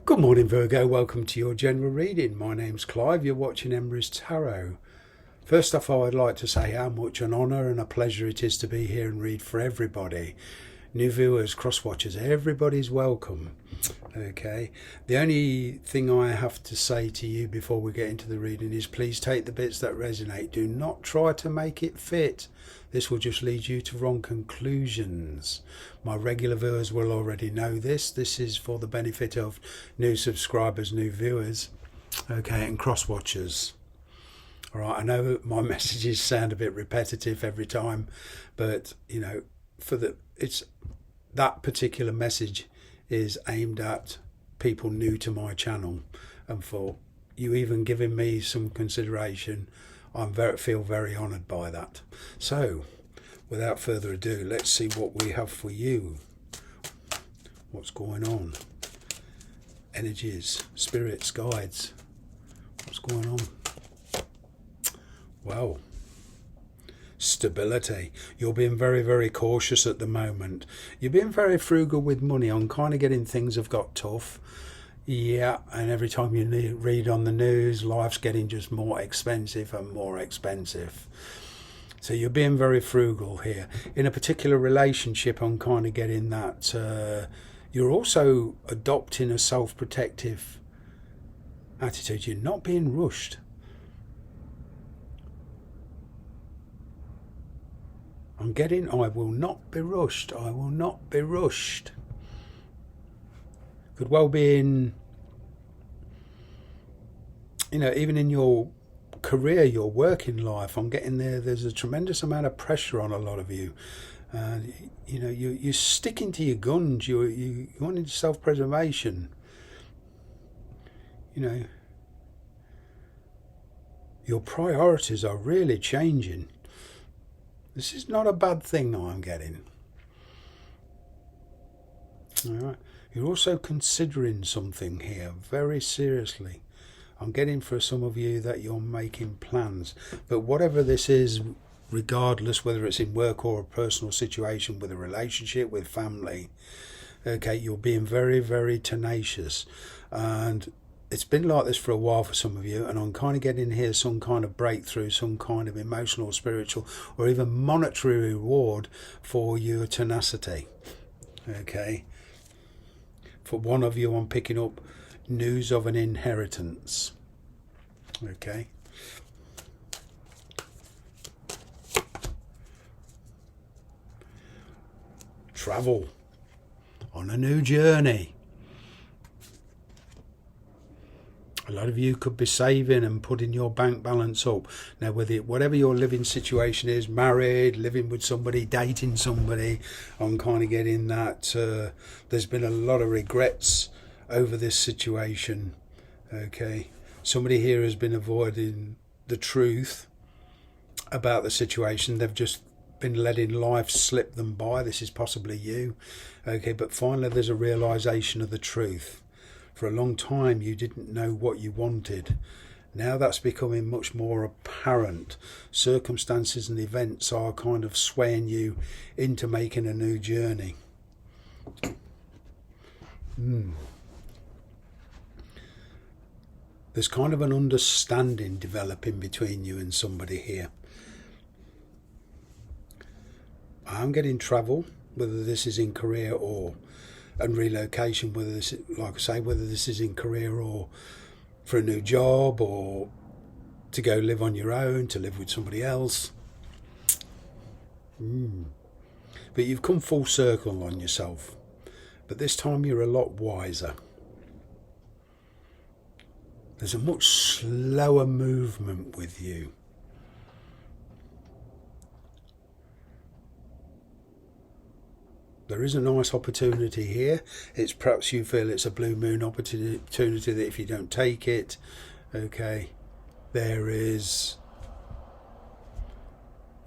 Good morning, Virgo. Welcome to your general reading. My name's Clive. You're watching Embers Tarot. First off, I would like to say how much an honour and a pleasure it is to be here and read for everybody. New viewers, cross-watchers, everybody's welcome. Okay. The only thing I have to say to you before we get into the reading is please take the bits that resonate. Do not try to make it fit. This will just lead you to wrong conclusions. My regular viewers will already know this. This is for the benefit of new subscribers, new viewers, okay, and cross-watchers. All right, I know my messages sound a bit repetitive every time, but you know, that particular message is aimed at people new to my channel, and for you even giving me some consideration, feel very honoured by that. So, without further ado, let's see what we have for you. What's going on? Energies, spirits, guides. What's going on? Well, stability. You're being very, very cautious at the moment. You're being very frugal with money. I'm kind of getting things have got tough. Yeah, and every time you read on the news, life's getting just more expensive and more expensive. So you're being very frugal here. In a particular relationship, I'm kind of getting that you're also adopting a self-protective attitude. You're not being rushed. I'm getting, I will not be rushed. I will not be rushed. Could well be in, you know, even in your career, your working life. I'm getting there's a tremendous amount of pressure on a lot of you. You know, you're sticking to your guns. You wanting self-preservation. You know, your priorities are really changing. This is not a bad thing I'm getting. All right. You're also considering something here very seriously. I'm getting for some of you that you're making plans. But whatever this is, regardless whether it's in work or a personal situation, with a relationship, with family, okay, you're being very, very tenacious. And it's been like this for a while for some of you, and I'm kind of getting here some kind of breakthrough, some kind of emotional, spiritual, or even monetary reward for your tenacity. Okay. For one of you, I'm picking up news of an inheritance. Okay. Travel on a new journey. A lot of you could be saving and putting your bank balance up. Now, whatever your living situation is, married, living with somebody, dating somebody, I'm kind of getting that there's been a lot of regrets over this situation. Okay. Somebody here has been avoiding the truth about the situation. They've just been letting life slip them by. This is possibly you. Okay. But finally, there's a realization of the truth. For a long time, you didn't know what you wanted. Now that's becoming much more apparent. Circumstances and events are kind of swaying you into making a new journey. There's kind of an understanding developing between you and somebody here. I'm getting travel, whether this is in career or and relocation, whether this, like I say, whether this is in career or for a new job or to go live on your own, to live with somebody else. But you've come full circle on yourself. But this time you're a lot wiser. There's a much slower movement with you. There is a nice opportunity here. It's perhaps you feel it's a blue moon opportunity that if you don't take it, okay, there is,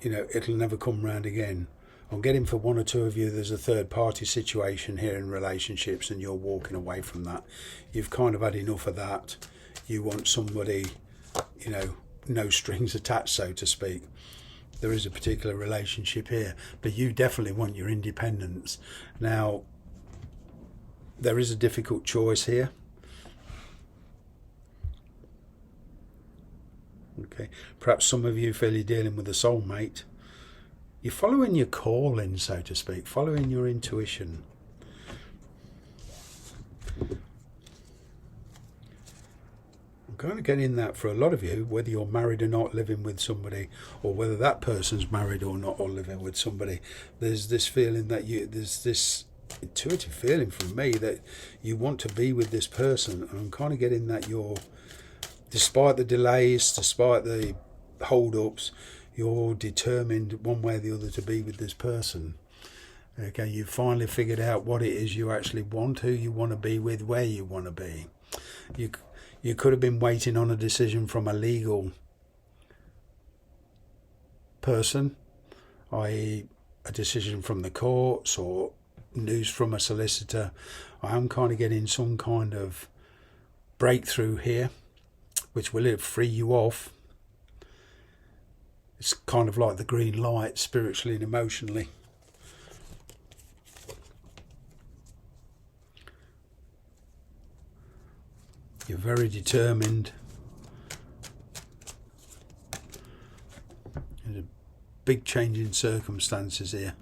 you know, it'll never come round again. I'm getting for one or two of you, there's a third party situation here in relationships and you're walking away from that. You've kind of had enough of that. You want somebody, you know, no strings attached, so to speak. There is a particular relationship here, but you definitely want your independence. Now, there is a difficult choice here. Okay, perhaps some of you feel you're dealing with a soulmate. You're following your calling, so to speak, following your intuition. I'm kind of getting that for a lot of you, whether you're married or not, living with somebody, or whether that person's married or not, or living with somebody. There's this feeling that there's this intuitive feeling from me that you want to be with this person. And I'm kind of getting that you're, despite the delays, despite the hold-ups, you're determined one way or the other to be with this person. Okay, you've finally figured out what it is you actually want, who you want to be with, where you want to be. You could have been waiting on a decision from a legal person, i.e. a decision from the courts or news from a solicitor. I am kind of getting some kind of breakthrough here, which will free you off. It's kind of like the green light, spiritually and emotionally. You're very determined. There's a big change in circumstances here.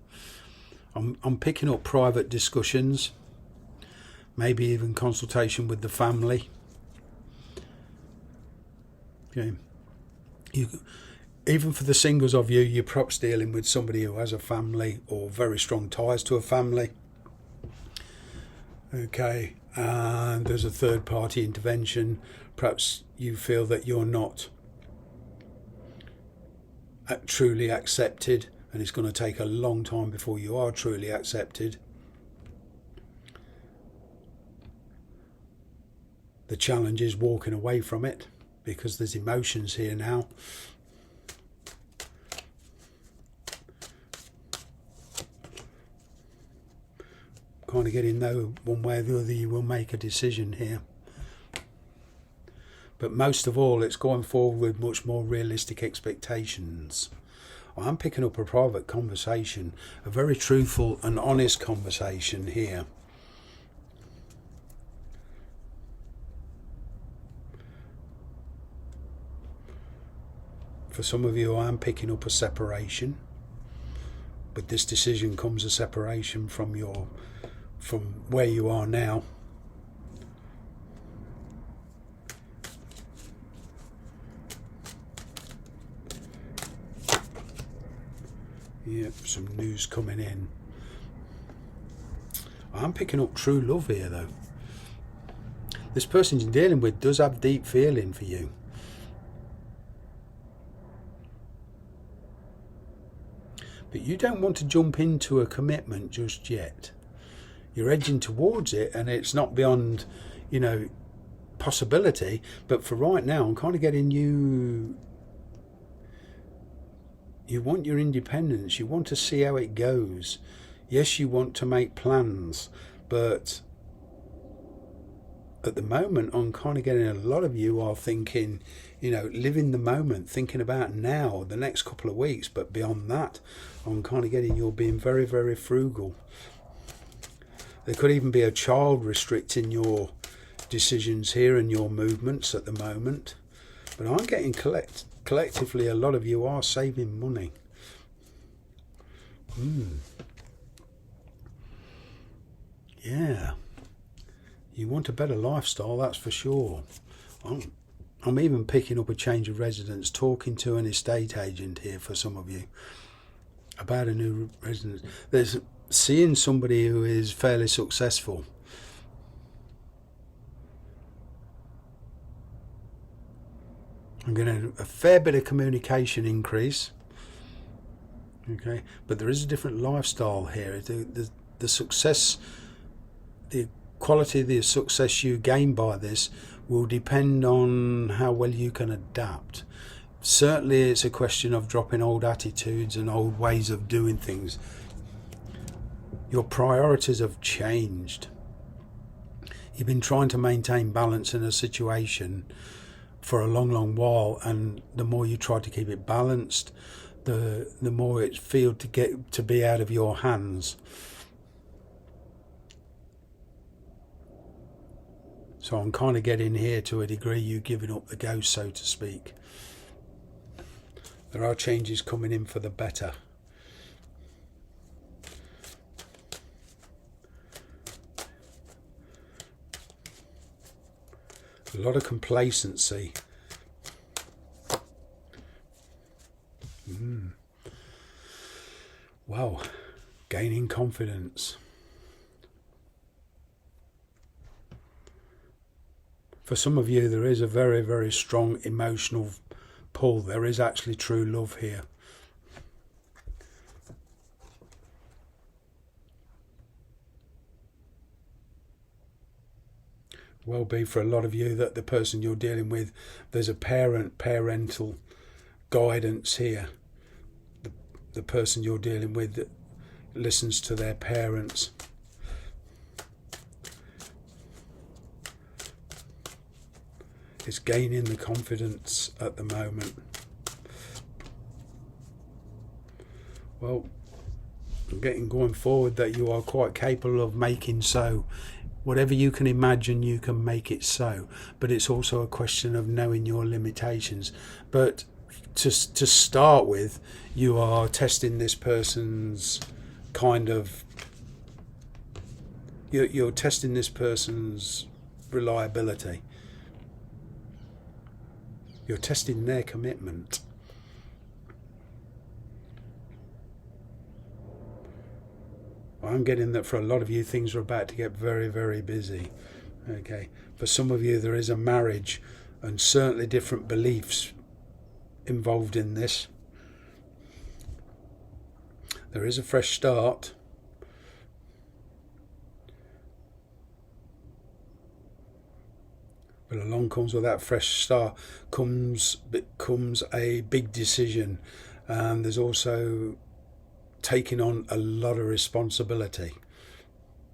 I'm picking up private discussions, maybe even consultation with the family. Okay. Even for the singles of you, you're perhaps dealing with somebody who has a family or very strong ties to a family. Okay, and there's a third party intervention. Perhaps you feel that you're not truly accepted, and it's going to take a long time before you are truly accepted. The challenge is walking away from it, because there's emotions here now. Kind of getting though one way or the other you will make a decision here. But most of all, it's going forward with much more realistic expectations. I'm picking up a private conversation, a very truthful and honest conversation here. For some of you, I'm picking up a separation. With this decision comes a separation from where you are now. Yep, some news coming in. I'm picking up true love here though. This person you're dealing with does have deep feeling for you. But you don't want to jump into a commitment just yet. You're edging towards it, and it's not beyond, possibility. But for right now, I'm kind of getting you. You want your independence. You want to see how it goes. Yes, you want to make plans, but at the moment, I'm kind of getting a lot of you are thinking, living the moment, thinking about now, the next couple of weeks. But beyond that, I'm kind of getting you're being very, very frugal. There could even be a child restricting your decisions here and your movements at the moment. But I'm getting collectively, a lot of you are saving money. Yeah. You want a better lifestyle, that's for sure. I'm even picking up a change of residence, talking to an estate agent here for some of you about a new residence. There's seeing somebody who is fairly successful. I'm getting a fair bit of communication increase. Okay, but there is a different lifestyle here. The success, the quality of the success you gain by this will depend on how well you can adapt. Certainly it's a question of dropping old attitudes and old ways of doing things. Your priorities have changed. You've been trying to maintain balance in a situation for a long, long while, and the more you try to keep it balanced, the more it feels to get to be out of your hands. So I'm kind of getting here to a degree you giving up the ghost, so to speak. There are changes coming in for the better. A lot of complacency. Wow, gaining confidence. For some of you, there is a very, very strong emotional pull. There is actually true love here. Well be for a lot of you that the person you're dealing with, there's a parental guidance here. The person you're dealing with that listens to their parents. Is gaining the confidence at the moment. Well, I'm getting going forward that you are quite capable of making so. Whatever you can imagine, you can make it so. But it's also a question of knowing your limitations. But to start with, you are testing this person's kind of... You're testing this person's reliability. You're testing their commitment. I'm getting that for a lot of you, things are about to get very, very busy. Okay. For some of you, there is a marriage and certainly different beliefs involved in this. There is a fresh start. But along comes with that fresh start comes a big decision, and there's also taking on a lot of responsibility.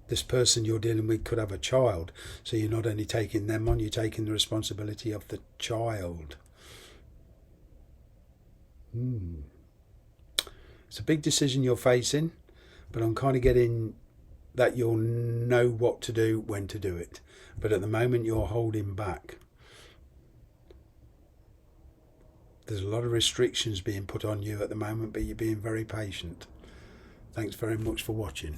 This person you're dealing with could have a child, so you're not only taking them on, you're taking the responsibility of the child. It's a big decision you're facing, but I'm kind of getting that you'll know what to do, when to do it. But at the moment, you're holding back. There's a lot of restrictions being put on you at the moment, but you're being very patient. Thanks very much for watching.